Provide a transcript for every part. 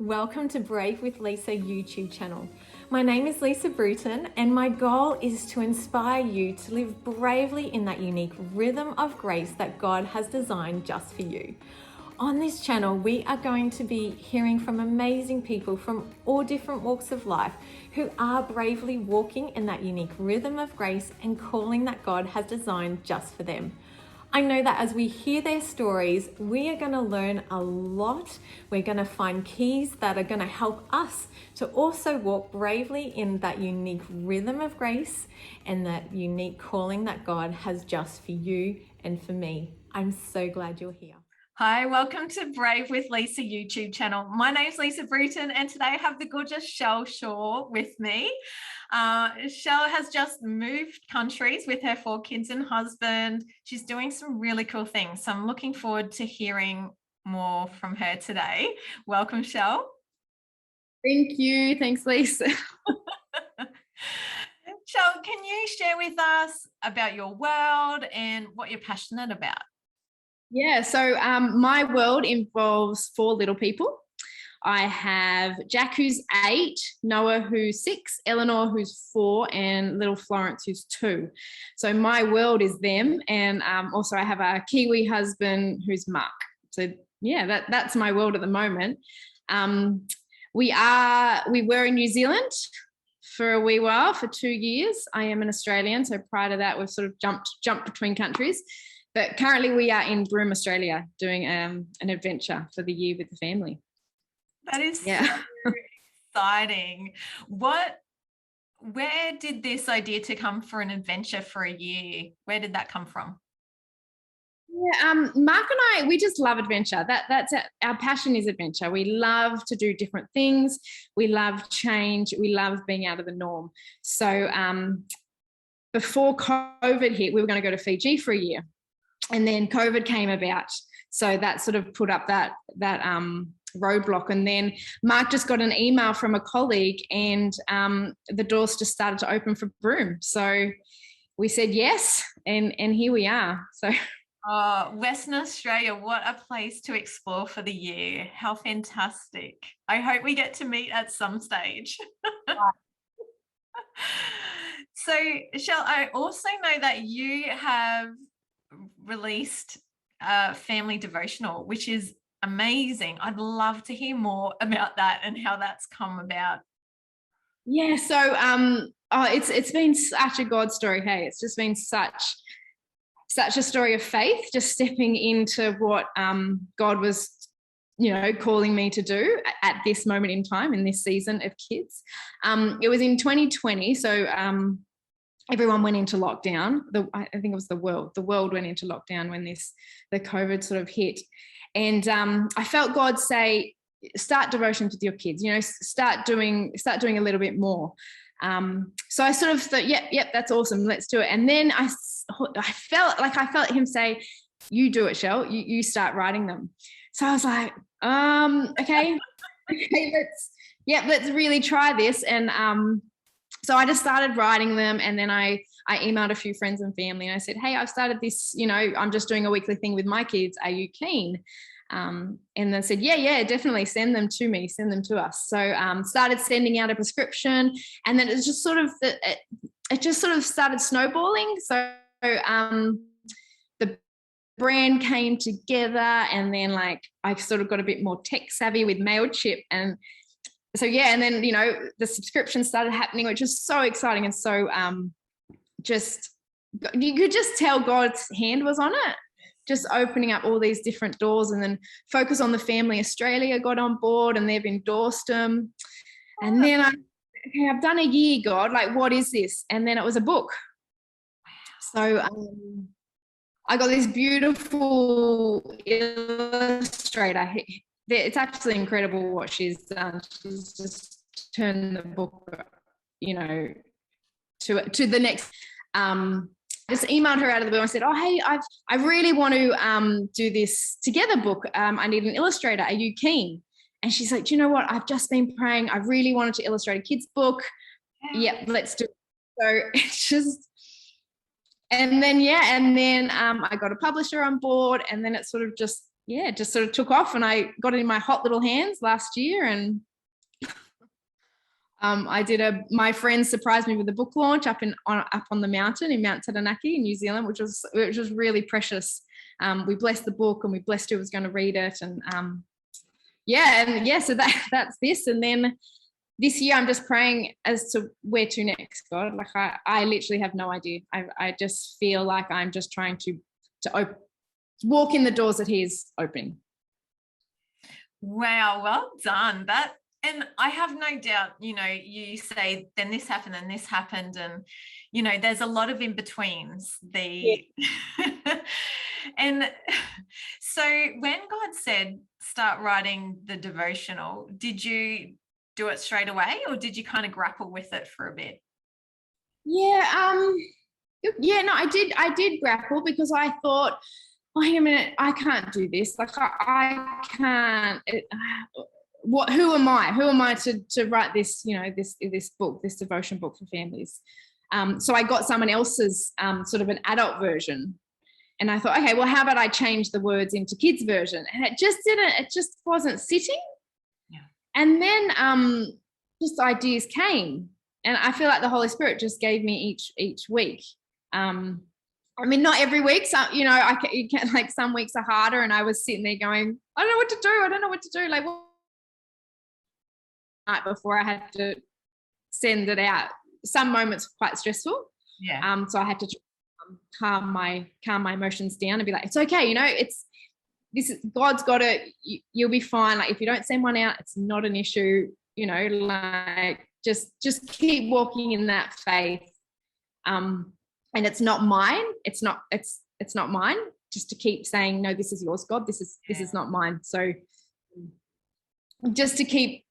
Welcome to Brave with Lisa YouTube channel. My name is Lisa Bruton and my goal is to inspire you to live bravely in that unique rhythm of grace that God has designed just for you. On this channel, we are going to be hearing from amazing people from all different walks of life who are bravely walking in that unique rhythm of grace and calling that God has designed just for them. I know that as we hear their stories, we are going to learn a lot. We're going to find keys that are going to help us to also walk bravely in that unique rhythm of grace and that unique calling that God has just for you and for me. I'm so glad you're here. Hi, welcome to Brave with Lisa YouTube channel. My name's Lisa Bruton and today I have the gorgeous Shell Shaw with me. Shell has just moved countries with her 4 kids and husband. She's doing some really cool things. So I'm looking forward to hearing more from her today. Welcome, Shell. Thank you. Thanks, Lisa. Shell, can you share with us about your world and what you're passionate about? Yeah, so my world involves 4 little people. I have Jack, who's 8, Noah, who's 6, Eleanor, who's 4, and little Florence, who's 2. So my world is them. And also I have a Kiwi husband who's Mark. So yeah, that's my world at the moment. We were in New Zealand for a wee while, for 2 years. I am an Australian. So prior to that, we've sort of jumped between countries. But currently we are in Broome, Australia, doing an adventure for the year with the family. That is so exciting. Where did this idea to come for an adventure for a year? Where did that come from? Yeah, Mark and I, we just love adventure. That's our passion is adventure. We love to do different things. We love change. We love being out of the norm. So before COVID hit, we were going to go to Fiji for a year. And then COVID came about. So that sort of put up that roadblock. And then Mark just got an email from a colleague and the doors just started to open for Broome. So we said yes, and here we are. So Western Australia, what a place to explore for the year. How fantastic. I hope we get to meet at some stage. So, Shell, I also know that you have released a family devotional, which is amazing. I'd love to hear more about that and how that's come about. Yeah, so it's been such a God story. Hey, it's just been such a story of faith, just stepping into what God was, calling me to do at this moment in time in this season of kids. It was in 2020, so everyone went into lockdown. I think it was the world went into lockdown when the COVID sort of hit. And I felt God say, start devotions with your kids, start doing a little bit more. So I sort of thought, yep, that's awesome. Let's do it. And then I felt him say, you do it, Shell, you start writing them. So I was like, okay, let's really try this. And so I just started writing them, and then I emailed a few friends and family and I said, hey, I've started this, I'm just doing a weekly thing with my kids. Are you keen? And they said, yeah, definitely send them to me, send them to us. So started sending out a prescription, and then it just sort of started snowballing. So the brand came together, and then I sort of got a bit more tech savvy with MailChimp, and so yeah, and then the subscription started happening, which is so exciting. And so you could just tell God's hand was on it, just opening up all these different doors. And then Focus on the Family Australia got on board, and they've endorsed them. And then I've done a year, God, what is this? And then it was a book. So I got this beautiful illustrator. It's absolutely incredible what she's done. She's just turned the book, to the next. Just emailed her out of the blue. I said, oh, hey, I really want to do this together book. I need an illustrator. Are you keen? And she's like, do you know what? I've just been praying. I really wanted to illustrate a kid's book. Yeah, let's do it. So it's just, and then I got a publisher on board, and then it sort of just just sort of took off, and I got it in my hot little hands last year, and my friends surprised me with a book launch up on the mountain in Mount Taranaki in New Zealand, which was really precious. We blessed the book, and we blessed who was going to read it, and so that's this. And then this year I'm just praying as to where to next, God. Like I literally have no idea. I just feel like I'm just trying to walk in the doors that He's opening. Wow, well done. And I have no doubt, you say, then this happened, and this happened. And, there's a lot of in-betweens. And so when God said, start writing the devotional, did you do it straight away, or did you kind of grapple with it for a bit? No, I did grapple, because I thought, wait a minute, I can't do this. Like I can't. Who am I to write this, this book, this devotion book for families? So I got someone else's sort of an adult version, and I thought, okay, well, how about I change the words into kids version? And it just wasn't sitting. Yeah. And then just ideas came, and I feel like the Holy Spirit just gave me each week. Not every week. So, you can, like, some weeks are harder, and I was sitting there going, I don't know what to do. Like, night before I had to send it out. Some moments were quite stressful. Yeah. So I had to calm my emotions down and be like, it's okay. God's got it. You'll be fine. Like, if you don't send one out, it's not an issue. Like, just keep walking in that faith. And it's not mine. It's not mine. Just to keep saying, no, this is yours, God. This is not mine. So just to keep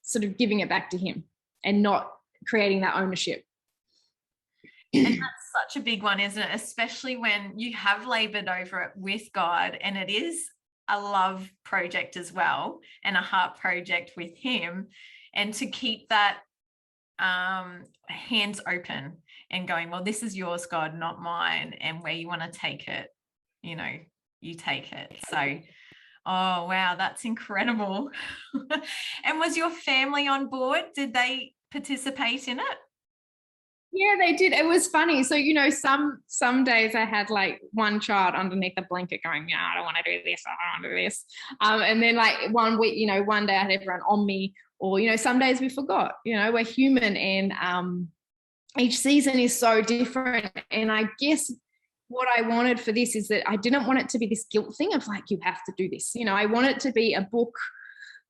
sort of giving it back to Him and not creating that ownership. And that's such a big one, isn't it? Especially when you have labored over it with God, and it is a love project as well, and a heart project with Him, and to keep that hands open and going, well, this is yours, God, not mine, and where you want to take it, you take it. So oh, wow, that's incredible. And was your family on board? Did they participate in it? Yeah, they did. It was funny. So, some days I had like one child underneath a blanket going, I don't want to do this. I don't want to do this. And then like one week, one day I had everyone on me, or, some days we forgot, we're human, and each season is so different. And I guess what I wanted for this is that I didn't want it to be this guilt thing of like, you have to do this. I want it to be a book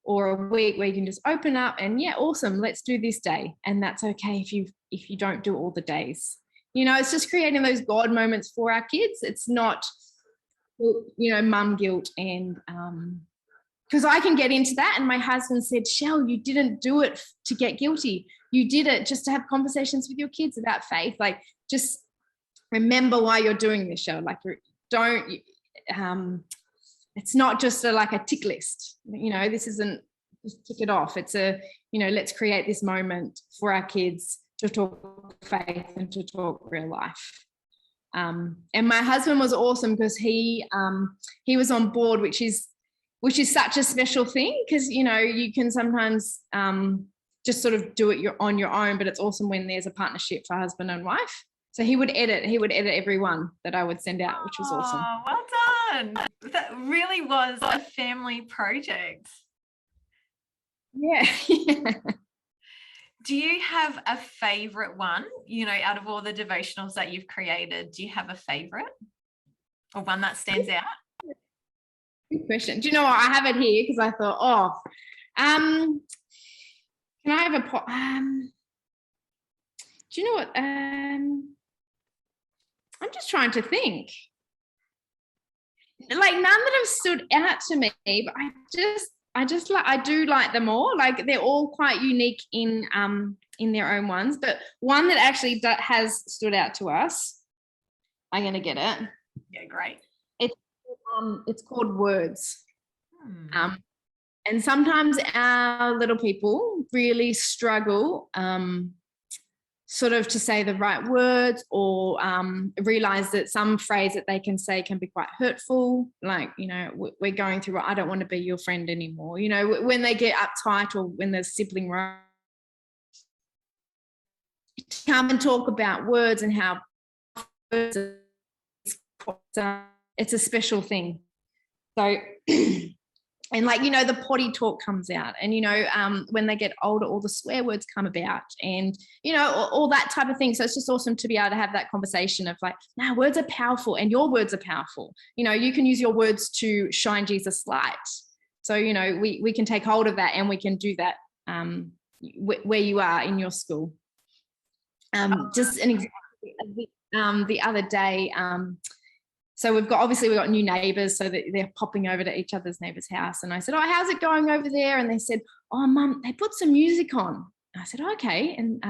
or a week where you can just open up and, yeah, awesome, let's do this day. And that's okay if you don't do all the days. It's just creating those God moments for our kids. It's not, mum guilt. And because I can get into that. And my husband said, Shell, you didn't do it to get guilty. You did it just to have conversations with your kids about faith. Like, just remember why you're doing this, show. Like, don't, it's not just like a tick list. This isn't just tick it off. It's let's create this moment for our kids to talk faith and to talk real life. And my husband was awesome, because he was on board, which is such a special thing, because, you can sometimes just sort of do it on your own, but it's awesome when there's a partnership for husband and wife. So he would edit every one that I would send out, which was awesome. Oh, well done. That really was a family project. Yeah. Do you have a favorite one, out of all the devotionals that you've created? Do you have a favorite, or one that stands out? Good question. Do you know what? I have it here because I thought, can I have do you know what? I'm just trying to think. Like, none that have stood out to me, but I do like them all. Like, they're all quite unique in their own ones. But one that actually has stood out to us, I'm going to get it. Yeah, great. It's called Words. And sometimes our little people really struggle sort of to say the right words, or realize that some phrase that they can say can be quite hurtful. Like, we're going through, I don't want to be your friend anymore. When they get uptight, or when there's sibling rivalry, come and talk about words and how words it's a special thing. So and the potty talk comes out, and when they get older, all the swear words come about, and all that type of thing. So it's just awesome to be able to have that conversation of like, no, words are powerful, and your words are powerful. You can use your words to shine Jesus' light. So we can take hold of that, and we can do that where you are in your school. Just an example, the other day, so we've got new neighbours, so that they're popping over to each other's neighbour's house. And I said, oh, how's it going over there? And they said, oh, Mum, they put some music on. And I said, okay. And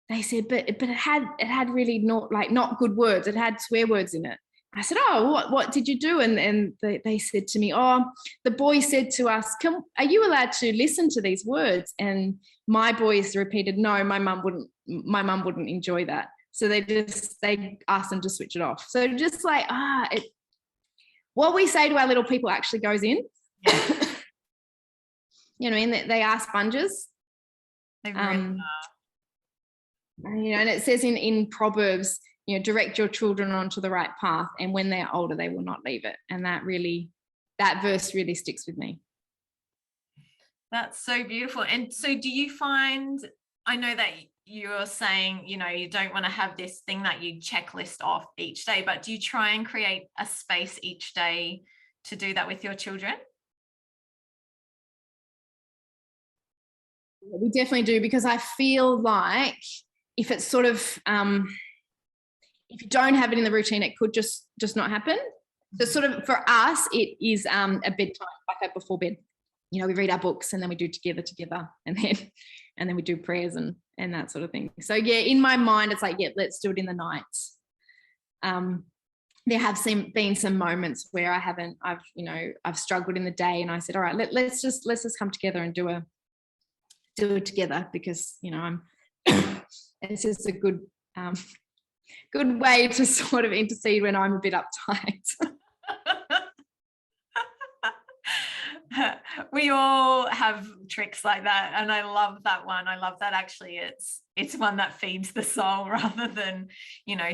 they said, but it had really not good words. It had swear words in it. I said, oh, what did you do? And they said to me, oh, the boy said to us, are you allowed to listen to these words? And my boys repeated, no, my mum wouldn't enjoy that. So they asked them to switch it off. So just like, what we say to our little people actually goes in. And they are sponges. They really are. And it says in Proverbs, direct your children onto the right path, and when they're older, they will not leave it. And that verse really sticks with me. That's so beautiful. And so do you find, I know that you're saying, you don't want to have this thing that you checklist off each day, but do you try and create a space each day to do that with your children? We definitely do, because I feel like if it's sort of, if you don't have it in the routine, it could just not happen. So sort of for us, it is a bedtime, like before bed. We read our books, and then we do together, and then we do prayers and that sort of thing. So yeah, in my mind, it's like, yeah, let's do it in the nights. There have been some moments where I've struggled in the day, and I said, all right, let's just come together and do it together, because it's just a good way to sort of intercede when I'm a bit uptight. We all have tricks like that, and I love that one. I love that actually it's one that feeds the soul rather than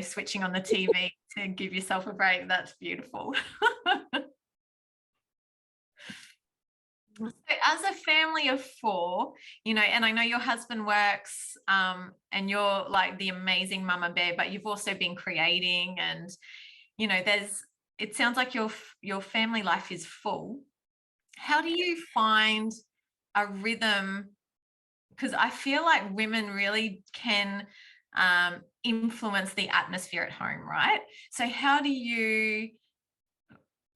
switching on the TV to give yourself a break. That's beautiful. So as a family of 4, and I know your husband works and you're like the amazing mama bear, but you've also been creating, and it sounds like your family life is full. How do you find a rhythm? Because I feel like women really can influence the atmosphere at home, right? So how do you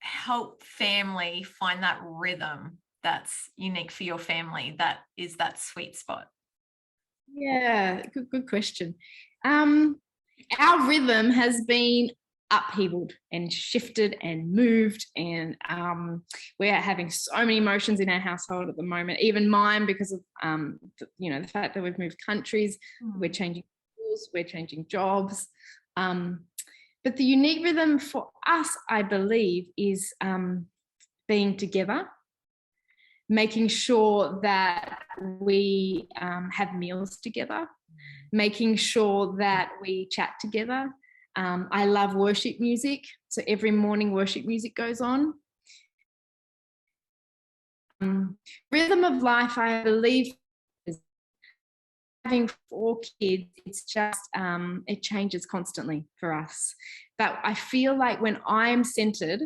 help family find that rhythm that's unique for your family, that is that sweet spot? Yeah, good question. Our rhythm has been upheavaled and shifted and moved, and we're having so many emotions in our household at the moment, even mine, because of the fact that we've moved countries. We're changing schools, we're changing jobs, but the unique rhythm for us, I believe, is being together, making sure that we have meals together, making sure that we chat together. I love worship music, so every morning worship music goes on. Rhythm of life, I believe, is having 4 kids. It's just it changes constantly for us. But I feel like when I'm centered,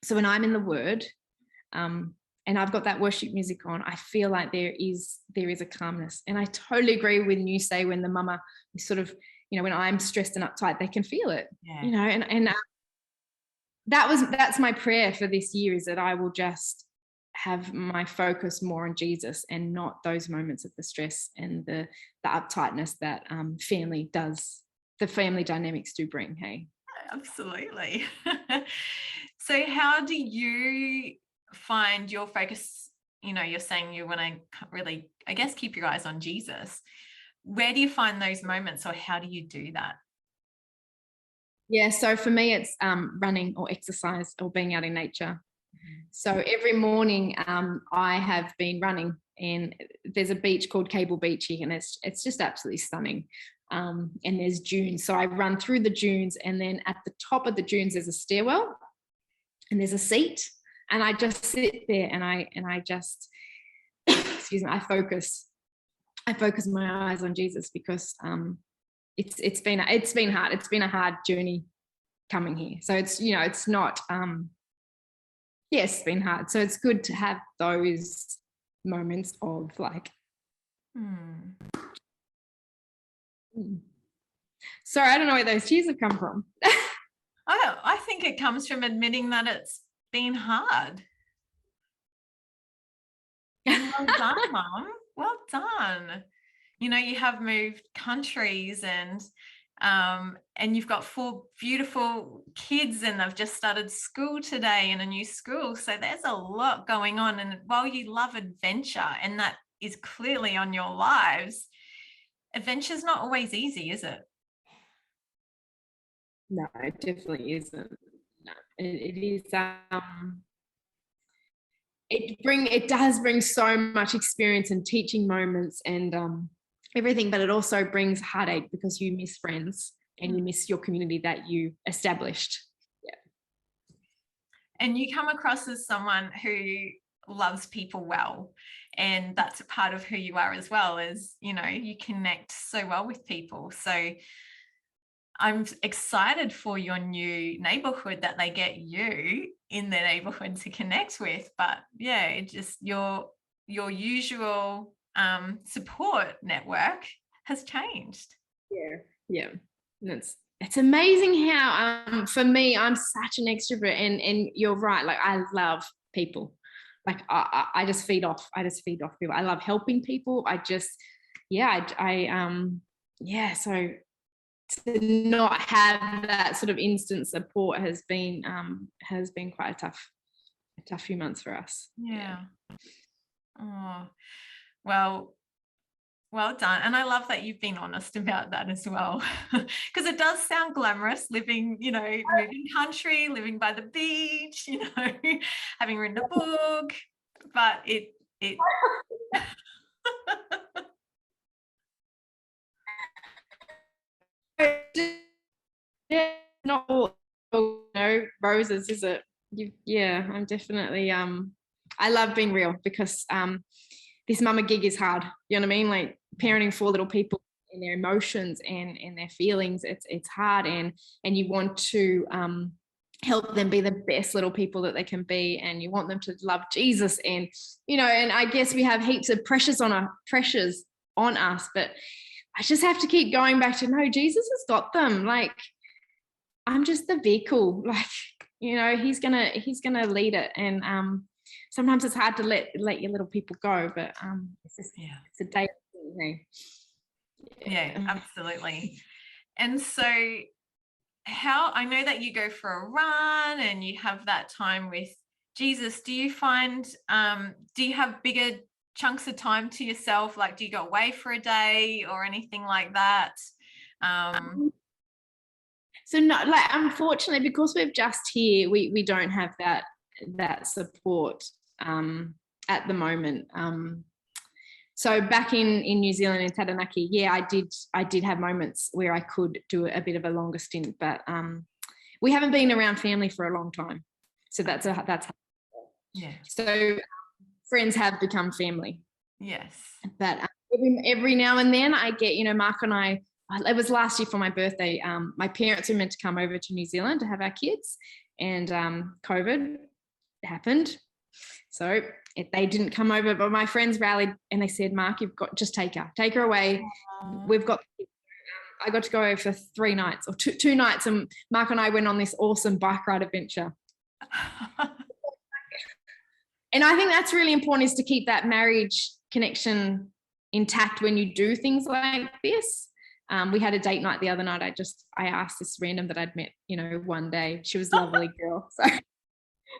so when I'm in the Word, and I've got that worship music on, I feel like there is a calmness. And I totally agree when you say when the mama is sort of, when I'm stressed and uptight, they can feel it. Yeah. And that's my prayer for this year, is that I will just have my focus more on Jesus and not those moments of the stress and the uptightness that family does. The family dynamics do bring. Hey, absolutely. So how do you find your focus? You're saying you want to really, I guess, keep your eyes on Jesus, where do you find those moments, or how do you do that? Yeah, so for me, it's running or exercise or being out in nature. So every morning I have been running, and there's a beach called Cable Beach here, and it's just absolutely stunning. And there's dunes. So I run through the dunes, and then at the top of the dunes, there's a stairwell and there's a seat. And I just sit there and I just, excuse me, I focus my eyes on Jesus, because it's been hard. It's been a hard journey coming here. So it's, it's not, yes, it's been hard. So it's good to have those moments of like, Sorry, I don't know where those tears have come from. I think it comes from admitting that it's been hard. Well done, Mum. Well done. You have moved countries, and you've got 4 beautiful kids, and they've just started school today in a new school. So there's a lot going on. And while you love adventure, and that is clearly on your lives, adventure's not always easy, is it? No, it definitely isn't. No, it is. It does bring so much experience and teaching moments and everything, but it also brings heartache, because you miss friends and you miss your community that you established. Yeah. And you come across as someone who loves people well, and that's a part of who you are as well, as you connect so well with people. So I'm excited for your new neighborhood, that they get you in their neighborhood to connect with. But yeah, it just your usual support network has changed. Yeah. And it's amazing how for me, I'm such an extrovert, and you're right, like I love people. Like I just feed off people. I love helping people. So to not have that sort of instant support has been quite a tough few months for us. Yeah. Oh, well done. And I love that you've been honest about that as well, because it does sound glamorous, living, moving country, living by the beach, having written a book, but it Yeah, not all roses, is it? I'm definitely I love being real, because this mama gig is hard. You know what I mean? Like parenting 4 little people and their emotions and their feelings, it's hard, and you want to help them be the best little people that they can be, and you want them to love Jesus, and and I guess we have heaps of pressures on us, but I just have to keep going back to, no, Jesus has got them. Like I'm just the vehicle. Like he's gonna lead it, and sometimes it's hard to let your little people go, but it's a day thing. Yeah, absolutely. And so how, I know that you go for a run and you have that time with Jesus. Do you find do you have bigger chunks of time to yourself? Like, do you go away for a day or anything like that? So not like, unfortunately, because we're just here, we don't have that support at the moment. So back in New Zealand, in Taranaki, I did have moments where I could do a bit of a longer stint, but we haven't been around family for a long time. So that's yeah. So friends have become family. Yes. But every now and then I get, Mark and I, it was last year for my birthday. My parents were meant to come over to New Zealand to have our kids, and COVID happened. So they didn't come over, but my friends rallied and they said, Mark, just take her away. I got to go over for 3 nights or two nights, and Mark and I went on this awesome bike ride adventure. And I think that's really important, is to keep that marriage connection intact when you do things like this. We had a date night the other night. I asked this random that I'd met, one day. She was a lovely girl. So,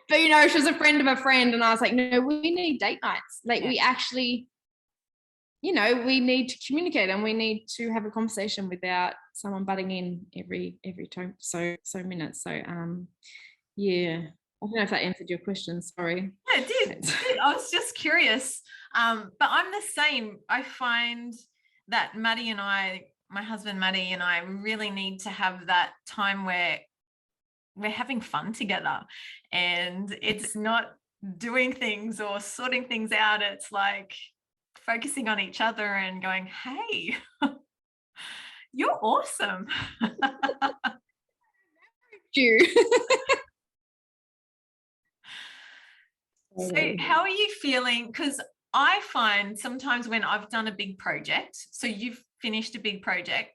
but she was a friend of a friend, and I was like, no, we need date nights. Like we actually, we need to communicate and we need to have a conversation without someone butting in every so minutes. So yeah, I don't know if that answered your question. Sorry. Yeah, it did. I was just curious. But I'm the same. I find that Maddie and I, my husband Maddie and I, really need to have that time where we're having fun together, and it's not doing things or sorting things out. It's like focusing on each other and going, hey, you're awesome. You. So how are you feeling? Because I find sometimes when I've done a big project, so you've finished a big project,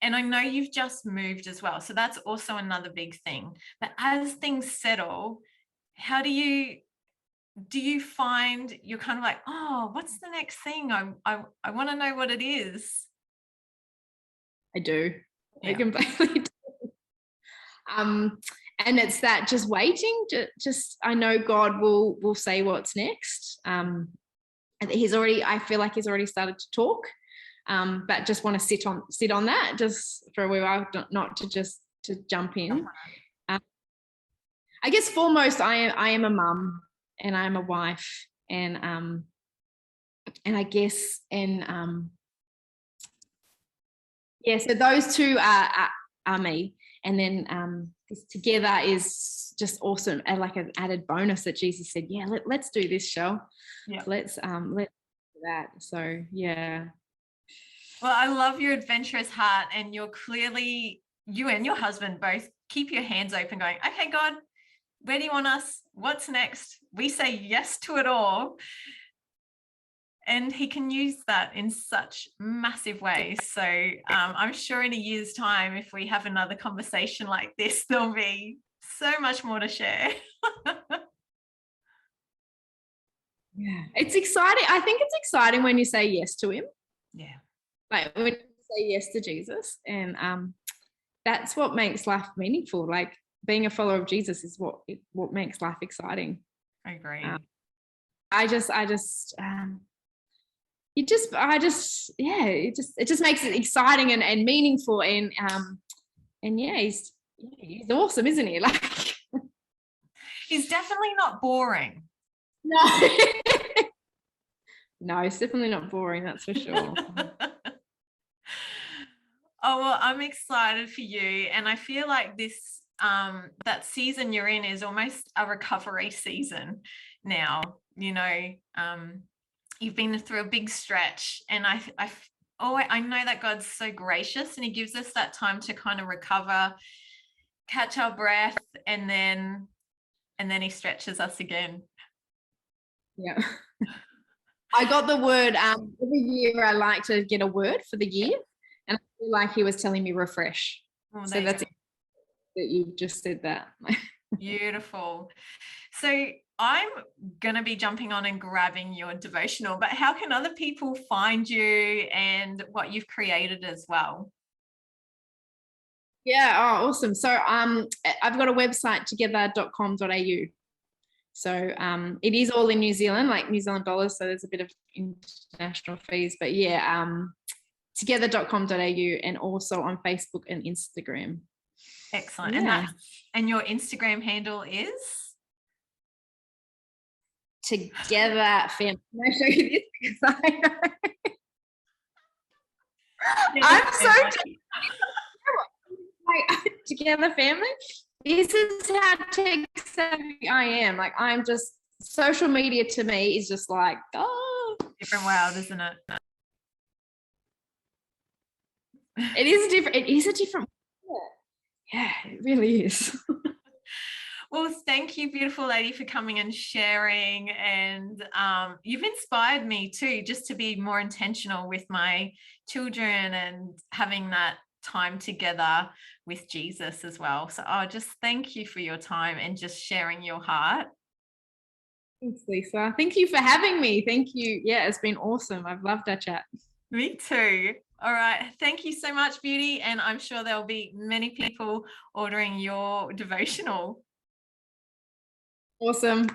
and I know you've just moved as well, so that's also another big thing. But as things settle, how do you find you're kind of like, oh, what's the next thing? I want to know what it is. I do. Yeah. I completely do. And it's that just waiting. Just I know God will say what's next. And I feel like he's already started to talk. But just want to sit on that just for a while, not to jump in. I guess foremost, I am a mum and I am a wife, and I guess so those two are me, and then together is just awesome, and like an added bonus that Jesus said, yeah, let's do this, Shell. Yeah, let's do that. So yeah. Well, I love your adventurous heart, and you're clearly, you and your husband both keep your hands open going, okay, God, where do you want us? What's next? We say yes to it all. And he can use that in such massive ways. So I'm sure in a year's time, if we have another conversation like this, there'll be so much more to share. Yeah, it's exciting. I think it's exciting when you say yes to him. Yeah. Like when you say yes to Jesus, and that's what makes life meaningful. Like being a follower of Jesus is what makes life exciting. I agree. It just makes it exciting and meaningful, and yeah, he's awesome, isn't he? Like he's definitely not boring. No. No, it's definitely not boring, that's for sure. Oh, well, I'm excited for you. And I feel like this, that season you're in is almost a recovery season now. You've been through a big stretch, and I know that God's so gracious, and he gives us that time to kind of recover, catch our breath, and then he stretches us again. Yeah. I got the word, every year I like to get a word for the year, and I feel like he was telling me refresh. Oh, so that's it, that you just said that. Beautiful. So I'm going to be jumping on and grabbing your devotional, but how can other people find you and what you've created as well? Yeah, oh, awesome. So I've got a website, together.com.au. So it is all in New Zealand, like New Zealand dollars. So there's a bit of international fees, but yeah, together.com.au, and also on Facebook and Instagram. Excellent. Yeah. And your Instagram handle is? Together Family. Can I show you this? Because I'm so Together Family. This is how tech savvy I am. Like I'm just, social media to me is just like, oh, different world, isn't it? It is different. It is a different. Yeah, it really is. Well, thank you, beautiful lady, for coming and sharing. And you've inspired me too, just to be more intentional with my children and having that time together with Jesus as well. So just thank you for your time and just sharing your heart. Thanks, Lisa. Thank you for having me. Thank you. Yeah, it's been awesome. I've loved our chat. Me too. All right. Thank you so much, Beauty. And I'm sure there'll be many people ordering your devotional. Awesome.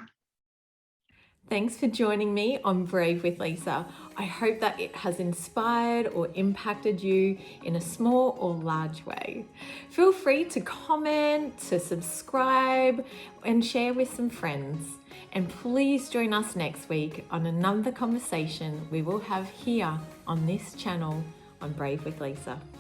Thanks for joining me on Brave with Lisa. I hope that it has inspired or impacted you in a small or large way. Feel free to comment, to subscribe, and share with some friends. And please join us next week on another conversation we will have here on this channel on Brave with Lisa.